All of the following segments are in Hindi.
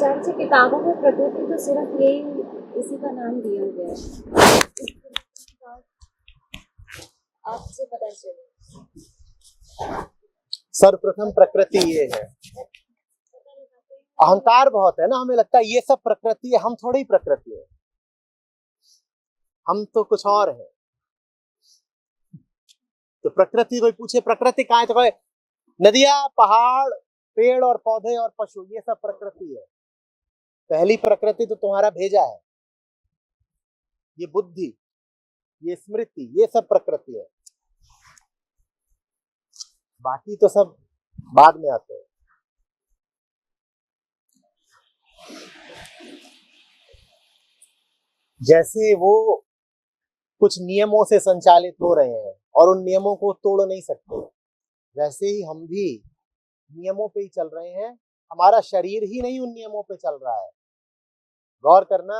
आचार्य जी, किताबों में प्रकृति तो सिर्फ यही इसी का नाम दिया गया है, आपसे पता चले। सर्वप्रथम प्रकृति ये है। अहंकार बहुत है ना, हमें लगता है ये सब प्रकृति है, हम थोड़ी ही प्रकृति है, हम तो कुछ और है। तो प्रकृति, कोई पूछे प्रकृति कहाँ है, तो कहे नदियां, पहाड़, पेड़ और पौधे और पशु, ये सब प्रकृति है। पहली प्रकृति तो तुम्हारा भेजा है, ये बुद्धि, ये स्मृति, ये सब प्रकृति है। बाकी तो सब बाद में आते हैं। जैसे वो कुछ नियमों से संचालित हो रहे हैं और उन नियमों को तोड़ नहीं सकते, वैसे ही हम भी नियमों पे ही चल रहे हैं। हमारा शरीर ही नहीं उन नियमों पे चल रहा है, गौर करना,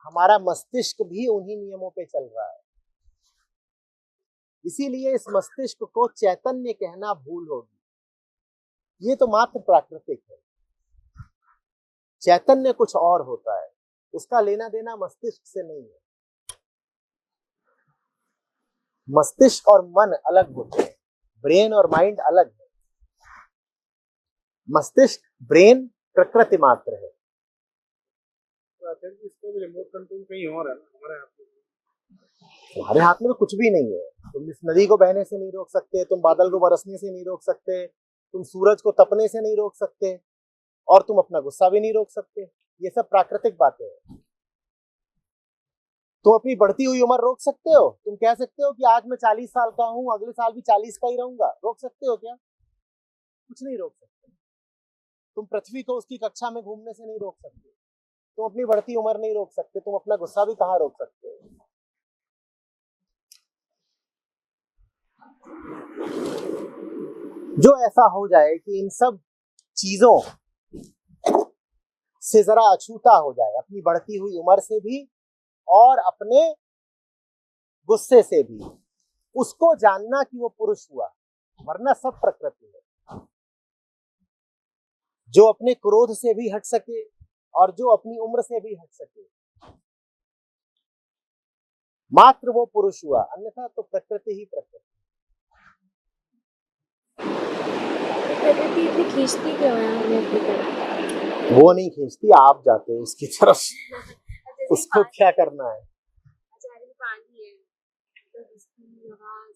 हमारा मस्तिष्क भी उन्हीं नियमों पे चल रहा है। इसीलिए इस मस्तिष्क को चैतन्य कहना भूल होगी। ये तो मात्र प्राकृतिक है, चैतन्य कुछ और होता है, उसका लेना देना मस्तिष्क से नहीं है। मस्तिष्क और मन अलग होते हैं, ब्रेन और माइंड अलग है। मस्तिष्क, ब्रेन प्रकृति मात्र है। इसका भी रिमोट कंट्रोल कहीं और है, हमारे हाथ में। तुम्हारे हाथ में तो कुछ भी नहीं है। तुम इस नदी को बहने से नहीं रोक सकते, तुम बादल को बरसने से नहीं रोक सकते, तुम सूरज को तपने से नहीं रोक सकते, और तुम अपना गुस्सा भी नहीं रोक सकते। ये सब प्राकृतिक बातें हैं। तुम अपनी बढ़ती हुई उम्र रोक सकते हो? तुम कह सकते हो कि आज मैं 40 साल का हूं, अगले साल भी 40 का ही रहूंगा? रोक सकते हो क्या? कुछ नहीं रोक सकते। तुम पृथ्वी को उसकी कक्षा में घूमने से नहीं रोक सकते, तुम अपनी बढ़ती उम्र नहीं रोक सकते, तुम अपना गुस्सा भी कहाँ रोक सकते हो? जो ऐसा हो जाए कि इन सब चीजों से जरा अछूता हो जाए, अपनी बढ़ती हुई उम्र से भी और अपने गुस्से से भी, उसको जानना कि वो पुरुष हुआ, वरना सब प्रकृति है। जो अपने क्रोध से भी हट सके और जो अपनी उम्र से भी हट सके, मात्र वो पुरुष हुआ, अन्यथा तो प्रकृति ही प्रकृति। प्रकृति इतनी खींचती क्यों है हमें अपनी तरफ? वो नहीं खींचती, आप जाते हो उसकी तरफ। उसको क्या करना है? पानी है, तो उसकी आवाज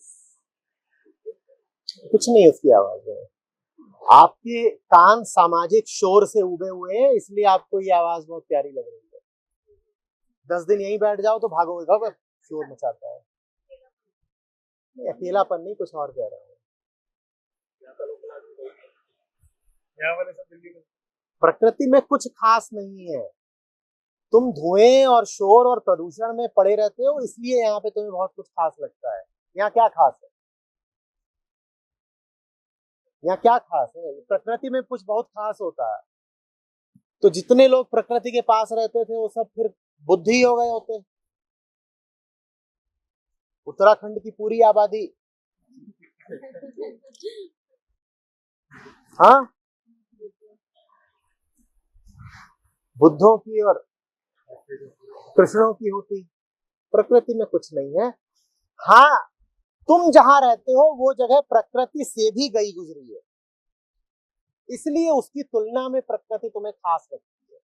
कुछ नहीं उसकी आवाज है। आपके कान सामाजिक शोर से उबे हुए हैं, इसलिए आपको ये आवाज बहुत प्यारी लग रही है। 10 दिन यहीं बैठ जाओ तो भागोगे, कब शोर मचाता है। नहीं, अकेलापन नहीं, कुछ और कह रहा हूँ। प्रकृति में कुछ खास नहीं है। तुम धुएं और शोर और प्रदूषण में पड़े रहते हो, इसलिए यहाँ पे तुम्हें बहुत कुछ खास लगता है। यहाँ क्या खास है? यहाँ क्या खास है? प्रकृति में कुछ बहुत खास होता है। तो जितने लोग प्रकृति के पास रहते थे वो सब फिर बुद्धि हो गए होते। उत्तराखंड की पूरी आबादी, हाँ, बुद्धों की और कृष्णों की होती। प्रकृति में कुछ नहीं है। हाँ, तुम जहां रहते हो वो जगह प्रकृति से भी गई गुजरी है, इसलिए उसकी तुलना में प्रकृति तुम्हें खास लगती है।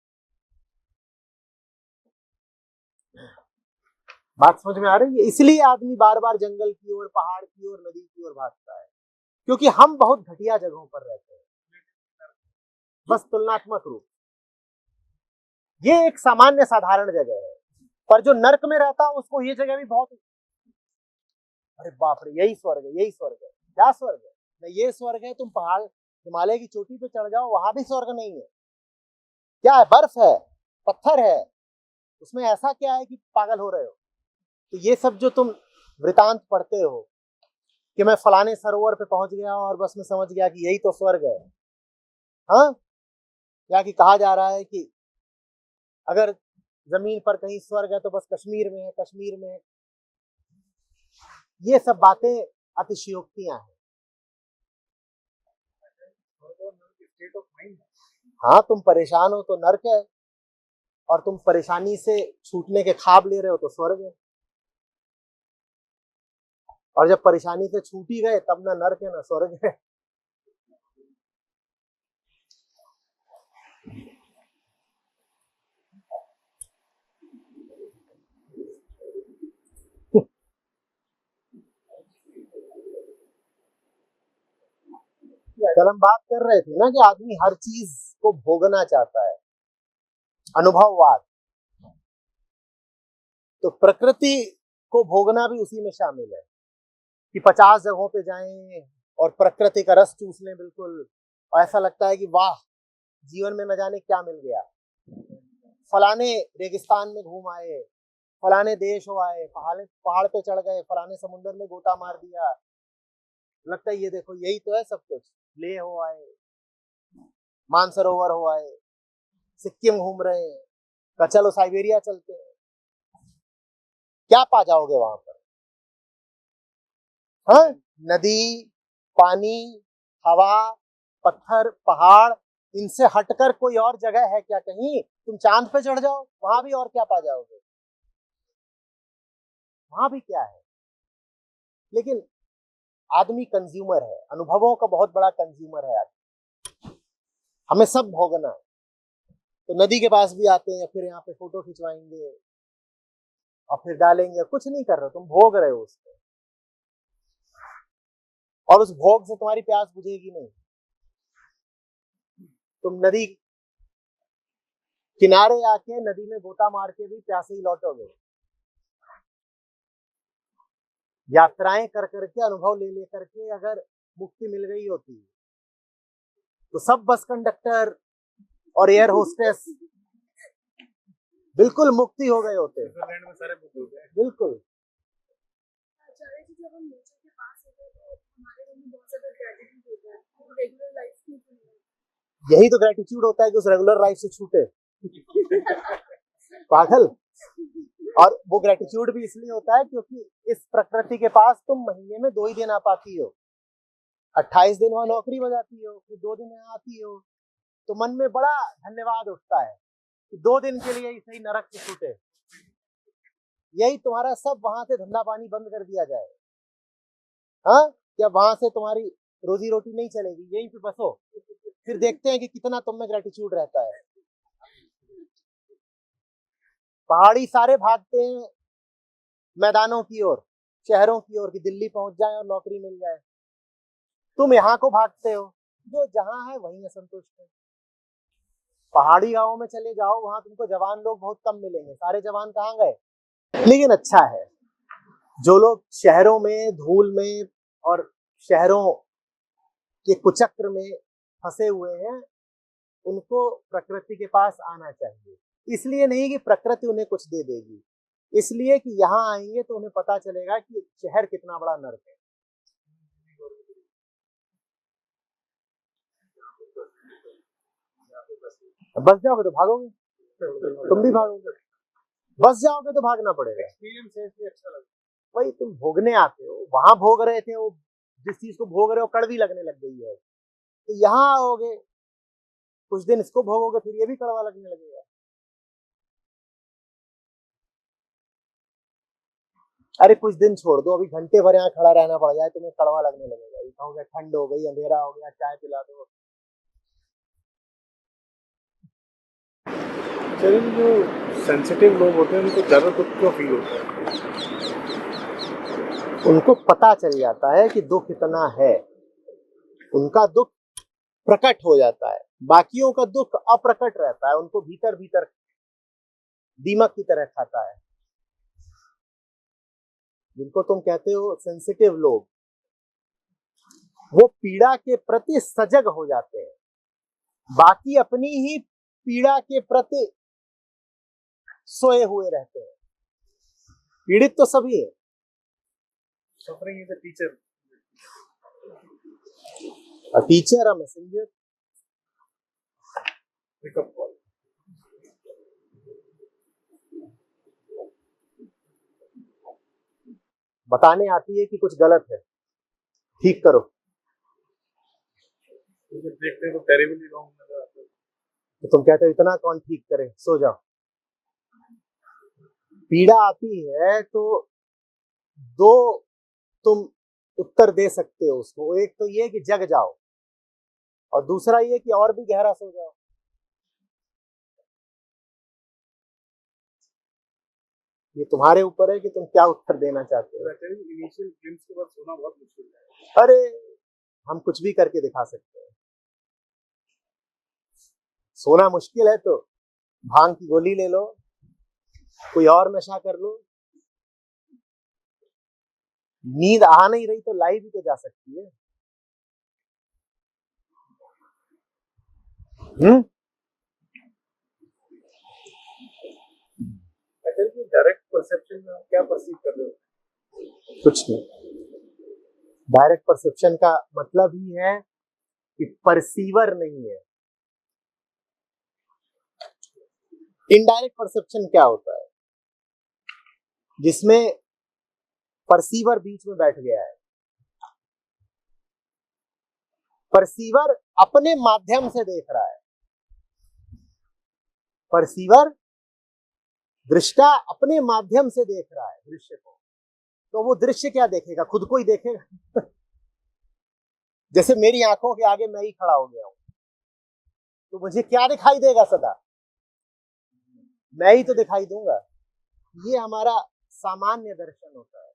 बात समझ में आ रही है? इसलिए आदमी बार बार जंगल की ओर, पहाड़ की ओर, नदी की ओर भागता है, क्योंकि हम बहुत घटिया जगहों पर रहते हैं, बस तुलनात्मक रूप। ये एक सामान्य साधारण जगह है, पर जो नर्क में रहता है उसको ये जगह भी बहुत, अरे बाप रे, यही स्वर्ग है, यही स्वर्ग है। क्या स्वर्ग है? नहीं, ये स्वर्ग है, तुम पहाड़ हिमालय की चोटी पे चढ़ जाओ, वहां भी स्वर्ग नहीं है। क्या है? बर्फ है, पत्थर है, उसमें ऐसा क्या है कि पागल हो रहे हो? तो ये सब जो तुम वृतांत पढ़ते हो कि मैं फलाने सरोवर पे पहुंच गया और बस मैं समझ गया कि यही तो स्वर्ग है, हाँ, या कि कहा जा रहा है कि अगर जमीन पर कहीं स्वर्ग है तो बस कश्मीर में है, कश्मीर में है। ये सब बातें अतिशयोक्तियां हैं। हाँ, तुम परेशान हो तो नर्क है, और तुम परेशानी से छूटने के ख्वाब ले रहे हो तो स्वर्ग है। और जब परेशानी से छूट ही गए तब ना नर्क है ना स्वर्ग है। कल हम बात कर रहे थे ना कि आदमी हर चीज को भोगना चाहता है, अनुभववाद। तो प्रकृति को भोगना भी उसी में शामिल है कि 50 जगहों पे जाएं और प्रकृति का रस चूस लें बिल्कुल, और ऐसा लगता है कि वाह, जीवन में न जाने क्या मिल गया। फलाने रेगिस्तान में घूम आए, फलाने देश हो आए, पहाड़ पे चढ़ गए, फलाने समुद्र में गोता मार दिया, लगता है ये देखो यही तो है सब कुछ। ले हो आए, मानसरोवर हो आए, सिक्किम घूम रहे हैं, तो चलो साइबेरिया चलते हैं। क्या पा जाओगे वहां पर? हाँ, नदी, पानी, हवा, पत्थर, पहाड़, इनसे हटकर कोई और जगह है क्या कहीं? तुम चांद पे चढ़ जाओ, वहां भी और क्या पा जाओगे? वहां भी क्या है? लेकिन आदमी कंज्यूमर है, अनुभवों का बहुत बड़ा कंज्यूमर है आदमी। हमें सब भोगना है। तो नदी के पास भी आते हैं, फिर यहाँ पे फोटो खिंचवाएंगे और फिर डालेंगे। कुछ नहीं कर रहे, तुम भोग रहे हो उसको, और उस भोग से तुम्हारी प्यास बुझेगी नहीं। तुम नदी किनारे आके नदी में गोता मार के भी प्यासे ही लौटोगे। यात्राएं कर करके, अनुभव ले लेकर के अगर मुक्ति मिल गई होती तो सब बस कंडक्टर और एयर होस्टेस बिल्कुल मुक्ति हो गए होते। स्विट्जरलैंड में सारे बुक हो गए। बिल्कुल। आचार्य जी, जब हम नेचर के पास होते हैं तो हमारे मन में बहुत ज्यादा ग्रेटिट्यूड होता है, वो रेगुलर लाइफ में नहीं। यही तो ग्रेटिट्यूड होता है कि उस रेगुलर लाइफ से छूटे। पागल। और वो ग्रेटिट्यूड भी इसलिए होता है क्योंकि इस प्रकृति के पास तुम महीने में 2 ही दिन आ पाती हो। 28 दिन वहां नौकरी बजाती हो, फिर 2 दिन यहाँ आती हो, तो मन में बड़ा धन्यवाद उठता है कि 2 दिन के लिए सही नरक से छूटे। यही तुम्हारा सब वहां से धंधा पानी बंद कर दिया जाए, हाँ, क्या वहां से तुम्हारी रोजी रोटी नहीं चलेगी, यहीं पे बसो, फिर देखते हैं कि कितना तुम में ग्रेटिट्यूड रहता है। पहाड़ी सारे भागते हैं मैदानों की ओर, शहरों की ओर, कि दिल्ली पहुंच जाए और नौकरी मिल जाए। तुम यहाँ को भागते हो, जो जहां है वहीं असंतुष्ट है। पहाड़ी गांवों में चले जाओ, वहां तुमको जवान लोग बहुत कम मिलेंगे, सारे जवान कहाँ गए? लेकिन अच्छा है, जो लोग शहरों में धूल में और शहरों के कुचक्र में फंसे हुए हैं, उनको प्रकृति के पास आना चाहिए। इसलिए नहीं कि प्रकृति उन्हें कुछ दे देगी, इसलिए कि यहाँ आएंगे तो उन्हें पता चलेगा कि शहर कितना बड़ा नर्क है। बस जाओगे तो भागोगे, तुम भी भागोगे। बस जाओगे तो भागना पड़ेगा। एक्सपीरियंस है इसलिए अच्छा लगा। वही, तुम भोगने आते हो, वहां भोग रहे थे, वो जिस चीज को भोग रहे हो कड़वी लगने लग गई है, तो यहाँ आओगे, कुछ दिन इसको भोगोगे, फिर ये भी कड़वा लगने लगेगा। अरे कुछ दिन छोड़ दो, अभी घंटे भर यहाँ खड़ा रहना पड़ जाए, तुम्हें कड़वा लगने लगेगा। ये कहोगे ठंड हो गई, अंधेरा हो गया, चाय पिला दो। चलिए, जो सेंसिटिव लोग होते हैं उनको ज्यादा दुख क्यों फील होता है? उनको पता चल जाता है कि दुख इतना है, उनका दुख प्रकट हो जाता है। बाकियों का दुख अप्रकट रहता है, उनको भीतर भीतर दीमक की तरह खाता है। जिनको तुम कहते हो सेंसिटिव लोग, वो पीड़ा के प्रति सजग हो जाते हैं, बाकी अपनी ही पीड़ा के प्रति सोए हुए रहते हैं। पीड़ित तो सभी है। Suffering is a teacher. A teacher, a messenger. Pick up call. बताने आती है कि कुछ गलत है, ठीक करो। देखते हैं तो टेरिबली रॉन्ग नजर आता है। तो तुम कहते हो इतना कौन ठीक करे, सो जाओ। पीड़ा आती है तो दो तुम उत्तर दे सकते हो उसको, एक तो ये कि जग जाओ, और दूसरा ये कि और भी गहरा सो जाओ। ये तुम्हारे ऊपर है कि तुम क्या उत्तर देना चाहते हो। इनिशियल ग्लिम्स के बाद सोना बहुत मुश्किल है। अरे हम कुछ भी करके दिखा सकते हैं। सोना मुश्किल है तो भांग की गोली ले लो, कोई और नशा कर लो। नींद आ नहीं रही तो लाई भी तो जा सकती है। डायरेक्ट परसेप्शन में आप क्या परसीव कर रहे हो? कुछ नहीं। डायरेक्ट परसेप्शन का मतलब ही है कि परसीवर नहीं है। इनडायरेक्ट परसेप्शन क्या होता है? जिसमें परसीवर बीच में बैठ गया है। परसीवर अपने माध्यम से देख रहा है। परसीवर, दृष्टा अपने माध्यम से देख रहा है दृश्य को। तो वो दृश्य क्या देखेगा? खुद को ही देखेगा। जैसे मेरी आंखों के आगे मैं ही खड़ा हो गया हूं, तो मुझे क्या दिखाई देगा? सदा मैं ही तो दिखाई दूंगा। ये हमारा सामान्य दर्शन होता है।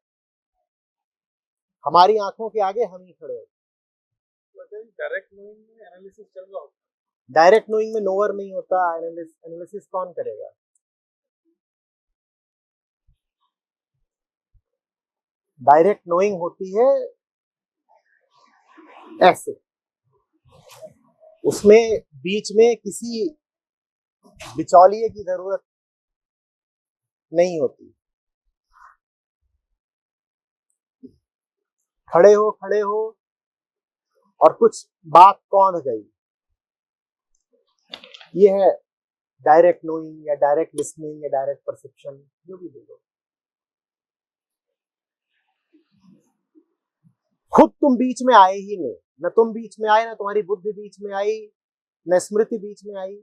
हमारी आंखों के आगे हम ही खड़े होते हैं। डायरेक्ट नोइंग में एनालिसिस चल रहा होता है। डायरेक्ट नोइंग में नोअर नहीं होता। एनालिसिस कौन करेगा? डायरेक्ट नोइंग होती है ऐसे, उसमें बीच में किसी बिचौलिए की जरूरत नहीं होती। खड़े हो और कुछ बात कौन गई, ये है डायरेक्ट नोइंग या डायरेक्ट लिसनिंग या डायरेक्ट परसेप्शन, जो भी बोलो। खुद तुम बीच में आए ही नहीं, न तुम बीच में आए, न तुम्हारी बुद्धि बीच में आई, न स्मृति बीच में आई,